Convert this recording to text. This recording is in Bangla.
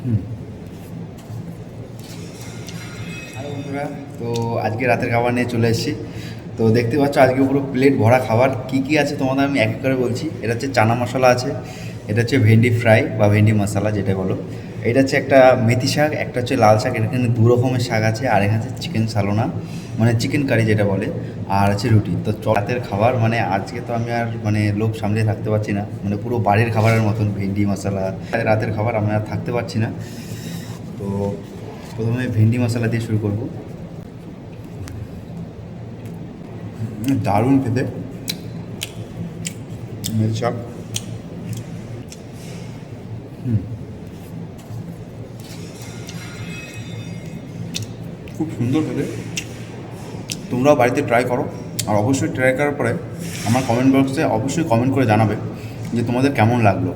হুম। হ্যালো বন্ধুরা, তো আজকে রাতের খাবার নিয়ে চলে এসেছি। তো দেখতে পাচ্ছ আজকে পুরো প্লেট ভরা খাবার। কি কি আছে তোমাদের আমি এক এক করে বলছি। এটা হচ্ছে চানা মশলা আছে, এটা হচ্ছে ভেন্ডি ফ্রাই বা ভেন্ডি মশলা যেটা বলো, এটা হচ্ছে একটা মেথি শাক, একটা হচ্ছে লাল শাক, এখানে দু রকমের শাক আছে, আর এখানে হচ্ছে চিকেন সালোনা মানে চিকেন কারি যেটা বলে, আর আছে রুটি। তো রাতের খাবার মানে আজকে তো আমি আর মানে লোক সামলে থাকতে পারছি না, মানে পুরো বাড়ির খাবারের মতন ভেন্ডি মশলা রাতের খাবার, আমি আর থাকতে পারছি না। তো প্রথমে ভেন্ডি মশলা দিয়ে শুরু করব। দারুণ খেতে মেথি শাক। খুব সুন্দর খেতে, তোমরাও বাড়িতে ট্রাই করো। আর অবশ্যই ট্রাই করার পরে আমার কমেন্ট বক্সে অবশ্যই কমেন্ট করে জানাবে যে তোমাদের কেমন লাগলো।